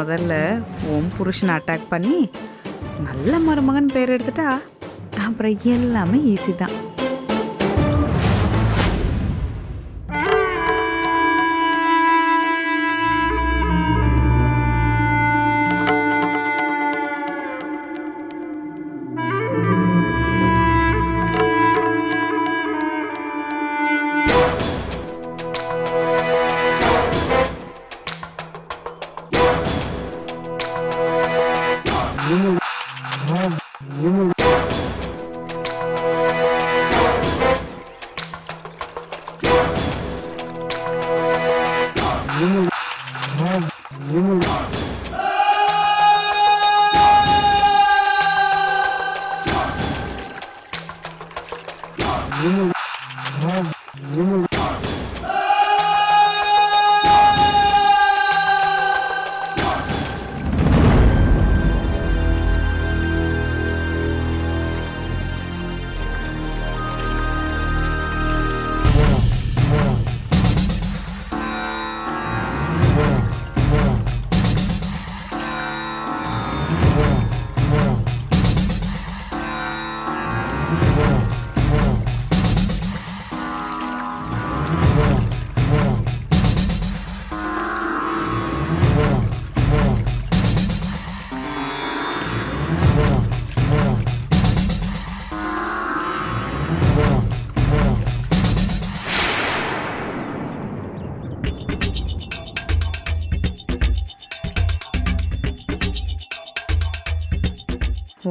முதல்ல உன் புருஷனை அட்டாக் பண்ணி நல்ல மருமகன் பேர் எடுத்துட்டா அப்புறம் எல்லாமே ஈஸி தான்.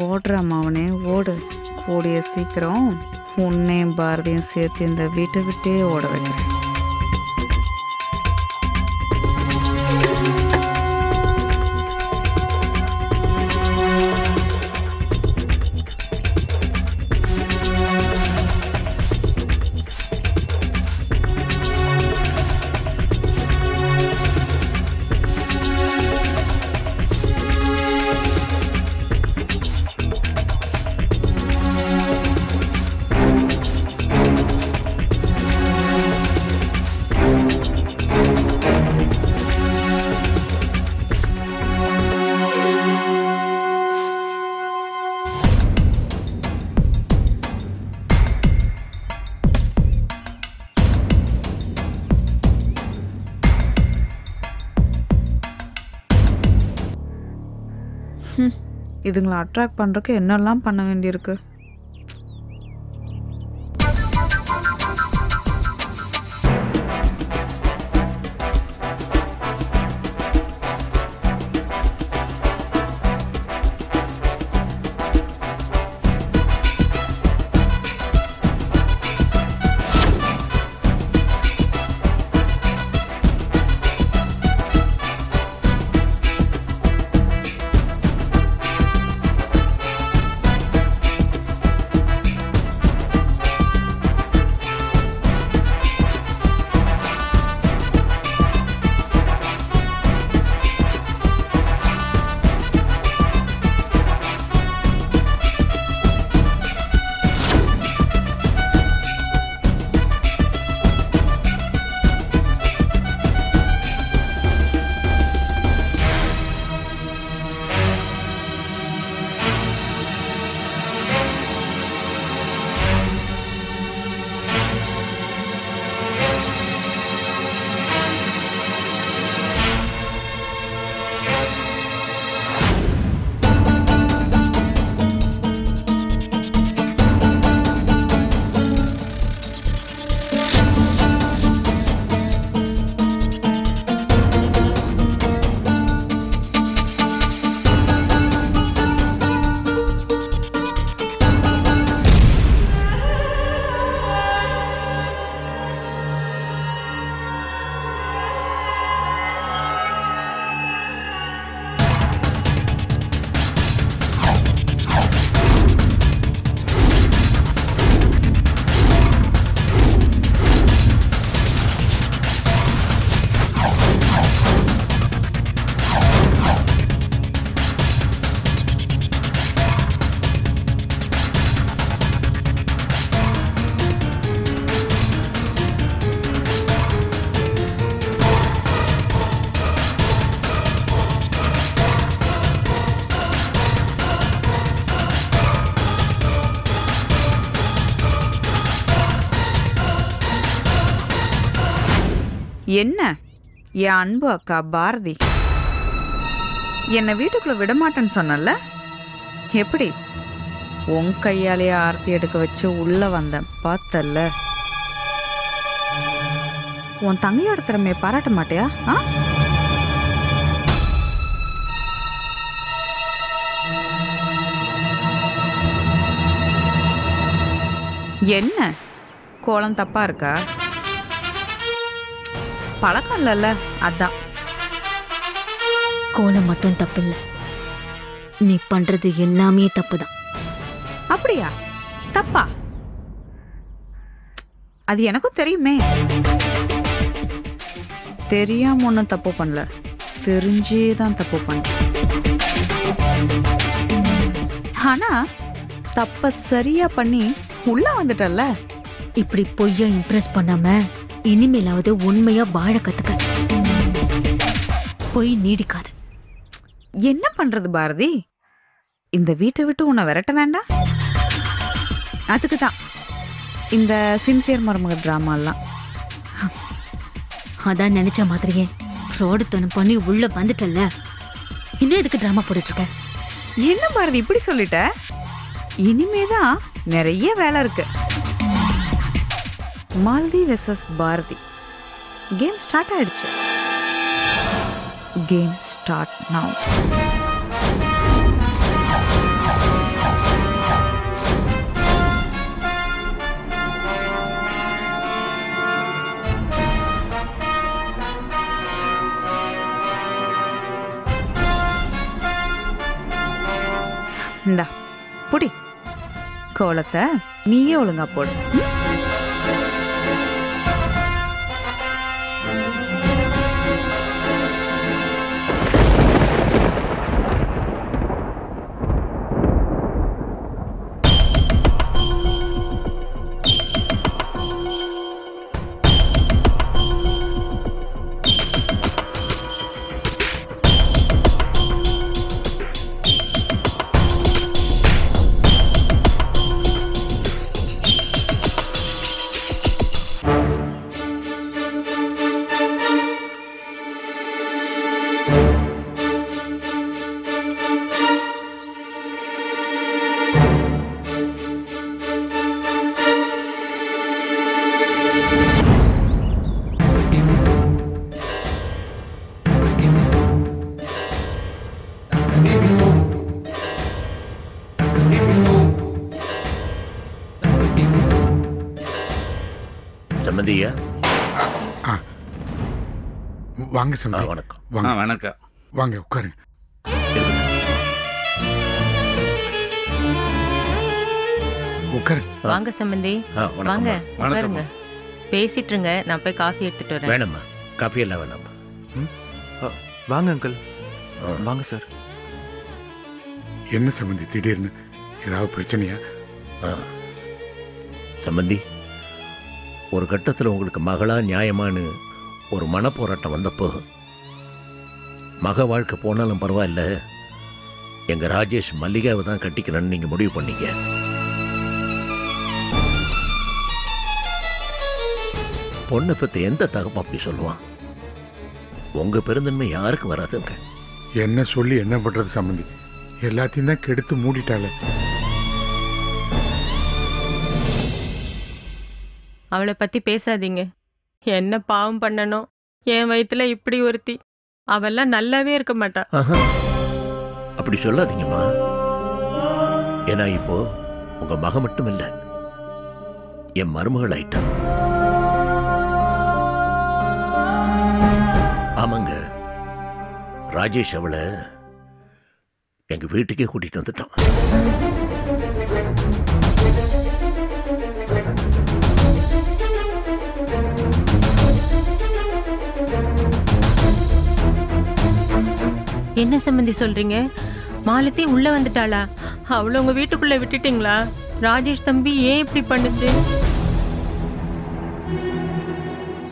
ஓடுறாமா அவனே ஓடு. கூடிய சீக்கிரம் உன்னையும் பாரதியும் சேர்த்து இந்த வீட்டை விட்டே ஓட வைக்கிறேன். இதுங்களை அட்ராக்ட் பண்ணுறதுக்கு என்னெல்லாம் பண்ண வேண்டியிருக்கு. என்ன என் அன்பு அக்கா பாரதி என்னை வீட்டுக்குள்ள விடமாட்டேன்னு சொன்னல, எப்படி உன் கையாலேயே ஆர்த்தி எடுக்க வச்சு உள்ள வந்தேன் பார்த்தல்ல. உன் தங்கையோட திறமையை பாராட்ட மாட்டியா? என்ன கோலம் தப்பா இருக்கா? பழக்கம் இல்லைல்ல, அதான். கோலம் மட்டும் தப்பு இல்ல, நீ பண்றது எல்லாமே தப்புதான். அப்படியா? தப்பா? அது எனக்கும் தெரியுமே. தெரியாம ஒன்றும் தப்பு பண்ணல, தெரிஞ்சேதான் தப்பு பண்ண. ஆனா தப்ப சரியா பண்ணி உள்ள வந்துட்டல்ல. இப்படி பொய்யா இம்ப்ரெஸ் பண்ணாம இனிமேலாவது உண்மையா வாழ கத்துக்க. பொய் நீடிக்காது. என்ன பண்றது பாரதி, இந்த வீட்டை விட்டு உன்னை விரட்ட வேண்டாம். அதுக்கு தான் இந்த சின்சியர் மருமக டிராமாலாம். அதான் நினைச்ச மாதிரியே ஃப்ராடுத்தனம் பண்ணி உள்ள வந்துட்டல்ல, இன்னும் எதுக்கு டிராமா போட்டுட்டு இருக்க? என்ன பாரதி இப்படி சொல்லிட்ட? இனிமேதான் நிறைய வேலை இருக்கு. Malathi versus Bharathi game start ஆயிடுச்சு. Game start now. இந்தா புடி, கோலத்தை நீயே ஒழுங்கா போடு. சம்மந்தியா? வாங்க சம்பந்தி. வணக்கம். வாங்க. வணக்கம். வாங்க உட்காருங்க. உட்காருங்க. வாங்க சம்பந்தி. வாங்க உட்காருங்க, பேசிட்டுருங்க. நான் போய் காஃபி எடுத்துட்டு வரேன். வேணாம்மா, காஃபி எல்லாம் வேணாம்மா. வாங்க அங்கிள். வாங்க சார். என்ன சம்பந்தி திடீர்னு ஏதாவது பிரச்சனையா? சம்பந்தி, ஒரு கட்டத்தில் உங்களுக்கு மகளா நியாயமானு ஒரு மனப்போராட்டம் வந்தப்போ, மக வாழ்க்கை போனாலும் பரவாயில்ல, எங்க ராஜேஷ் மல்லிகாவை தான் கட்டிக்கிறேன்னு நீங்க முடிவு பண்ணீங்க. பொண்ணை பத்தி எந்த தகப்பம் அப்படி சொல்லுவான்? உங்க பெருந்தன்மை யாருக்கு வராதுங்க. என்ன சொல்லி என்ன பண்றது சம்பந்தி, எல்லாத்தையும் தான் கெடுத்து மூடிட்டாலே. அவளை பத்தி பேசாதீங்க. என்ன பாவம் பண்ணணும், என் வயிற்றுல இப்படி ஒருத்தி. அவெல்லாம் நல்லாவே இருக்க மாட்டா. அப்படி சொல்லாதீங்கம்மா. ஏன்னா இப்போ உங்க மக மட்டும் இல்ல, என் மருமகள் ஆயிட்டா. ஆமாங்க, ராஜேஷ் அவளை எங்க வீட்டுக்கே கூட்டிட்டு வந்துட்டான். என்ன சம்பந்தி சொல்றீங்க? மாலத்தி உள்ள வந்துட்டாளா? அவளை உங்க வீட்டுக்குள்ள விட்டுட்டீங்களா? ராஜேஷ் தம்பி ஏன் இப்படி பண்ணுச்சு?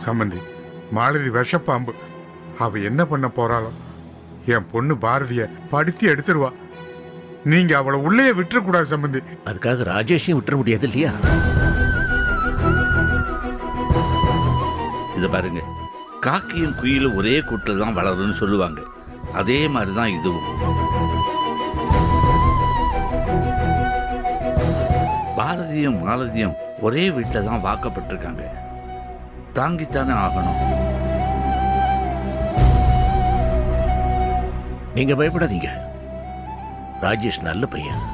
சம்பந்தி, மாலதி விஷப்பாம்பு. அவ என்ன பண்ண போறாளோ? என் பொண்ணு பாரதிய படுத்தி எடுத்துருவா. நீங்க அவளை உள்ளே விட்டுறக்கூடாது சம்பந்தி. அதுக்காக ராஜேஷையும் விட்டுற முடியாது இல்லையா? இத பாருங்க, காக்கியும் குயிலும் ஒரே கூட்டில் தான் வளரும்னு சொல்லுவாங்க. அதே மாதிரி தான் இதுவும். பாரதியும் மாலதியும் ஒரே வீட்டில் தான் வாக்கப்பட்டிருக்காங்க. தாங்கித்தானே ஆகணும். நீங்க பயப்படாதீங்க. ராஜேஷ் நல்ல பையன்,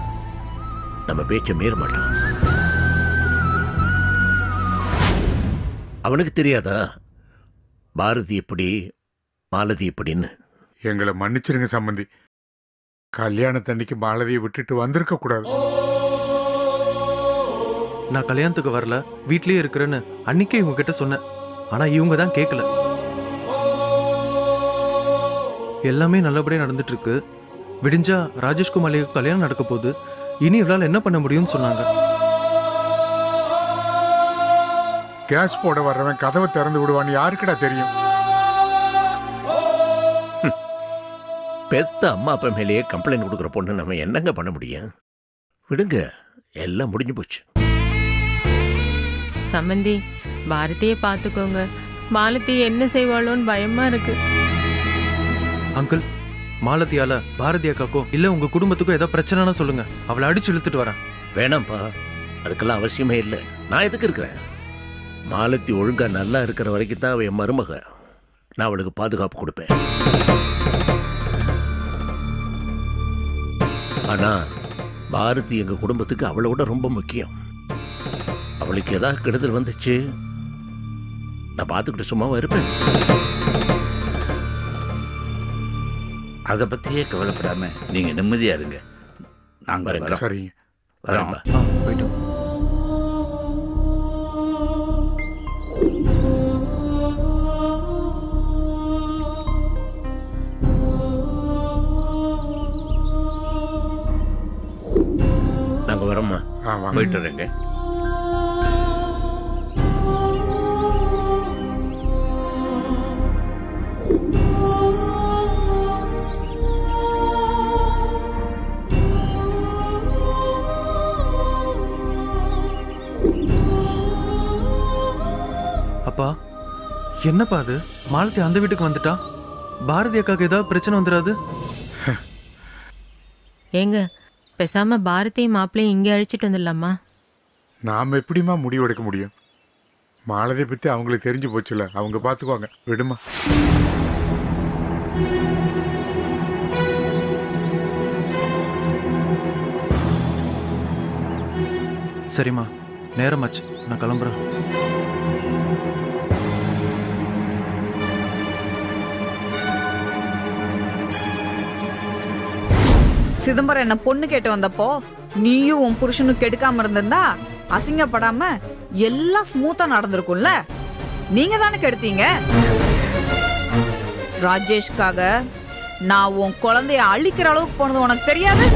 நம்ம பேச்ச மீற மாட்டான். அவனுக்கு தெரியாதா பாரதி எப்படி மாலதி எப்படின்னு? எங்களை மன்னிச்சிருங்க சம்பந்தி. கல்யாணத்தன்னைக்கு மாலதியை விட்டுட்டு வந்திருக்க கூடாது. நான் கல்யாணத்துக்கு வரல, வீட்லயே இருக்கிறேன்னு அன்னைக்கே இவங்க கிட்ட சொன்னேன். ஆனா இவங்க தான் கேட்கல. எல்லாமே நல்லபடியா நடந்துட்டு இருக்கு. விடிஞ்சா ராஜேஷ்குமாரிக்கு கல்யாணம் நடக்க போகுது. இனி இவளால் என்ன பண்ண முடியும்னு சொன்னாங்க. கேஸ் போட வர்றவன் கதவை திறந்து விடுவான்னு யாருக்குடா தெரியும்? பெத்த அம்மா அப்பா மேலேயே கம்ப்ளைண்ட் கொடுக்குற பொண்ணு நம்ம என்னங்க பண்ண முடியும்? விடுங்க, எல்லாம் முடிஞ்சு போச்சு. சம்மந்தி, பாரதியை பார்த்துக்கோங்க. மாலதி என்ன செய்வாளோன்னு பயமா இருக்கு. அங்கிள், மாலதியால பாரதி அக்காக்கோ இல்ல உங்க குடும்பத்துக்கோ ஏதாவது பிரச்சனைனா சொல்லுங்க. அவளை அடிச்சு இழுத்துட்டு வரேன். வேணாம்ப்பா, அதுக்கெல்லாம் அவசியமே இல்லை. நான் எதுக்கு இருக்கிறேன்? மாலத்தி ஒழுங்கா நல்லா இருக்கிற வரைக்கும் தான் அவன் என் மருமக. நான் அவளுக்கு பாதுகாப்பு கொடுப்பேன். ஆனா பாரதி எங்க குடும்பத்துக்கு அவளை விட ரொம்ப முக்கியம். அவளுக்கு ஏதாவது கெடுதல் வந்துச்சு, நான் பார்த்துக்கிட்டு சும்மாவா இருப்பேன்? அதை பற்றியே கவலைப்படாம நீங்க நிம்மதியா இருங்க. நாங்கள் வரேங்க. வரோம். சரிங்க. வரோம். போயிட்டு நாங்க வரோம்மா. வாங்க. போயிட்டு வரேங்க. அப்பா, என்னப்பா அது? மாலதி அந்த வீட்டுக்கு வந்துட்டா. பாரதி அக்காக்கு ஏதாவது பிரச்சனை வந்துடாது? ஏங்க, பேசாம பாரதியும் மாப்பிள்ளையும் இங்கே அழைச்சிட்டு வந்துடலாமா? நாம எப்படிமா முடிவெடுக்க முடியும்? மாலதியை பத்தி அவங்களுக்கு தெரிஞ்சு போச்சுல, அவங்க பார்த்துக்குவாங்க. விடுமா. சரிம்மா, நேரமாச்சு, நான் கிளம்புறேன். சிதம்பரம் என்ன பொண்ணு கேட்டு வந்தப்போ நீயும் உன் புருஷனும் கெடுக்காம இருந்திருந்தா அசிங்கப்படாம எல்லாம் ஸ்மூத்தா நடந்திருக்கும்ல. நீங்க தானே கெடுத்தீங்க. ராஜேஷ்காக நான் உன் குழந்தைய அழிக்கிற அளவுக்கு போனது உனக்கு தெரியாது?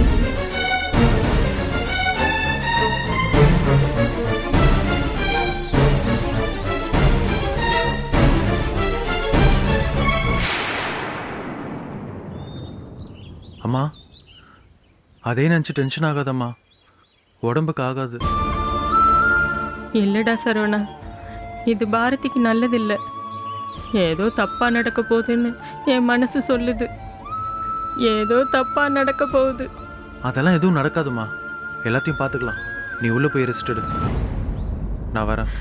அம்மா, அதே நினச்சி டென்ஷன் ஆகாதம்மா. உடம்புக்கு ஆகாது. இல்லடா சரவணா, இது பாரதிக்கு நல்லதில்லை. ஏதோ தப்பா நடக்க போகுதுன்னு என் மனசு சொல்லுது. ஏதோ தப்பா நடக்க போகுது. அதெல்லாம் எதுவும் நடக்காதுமா. எல்லாத்தையும் பார்த்துக்கலாம். நீ உள்ள போய் ரெஸ்ட் எடு. நான் வரேன்.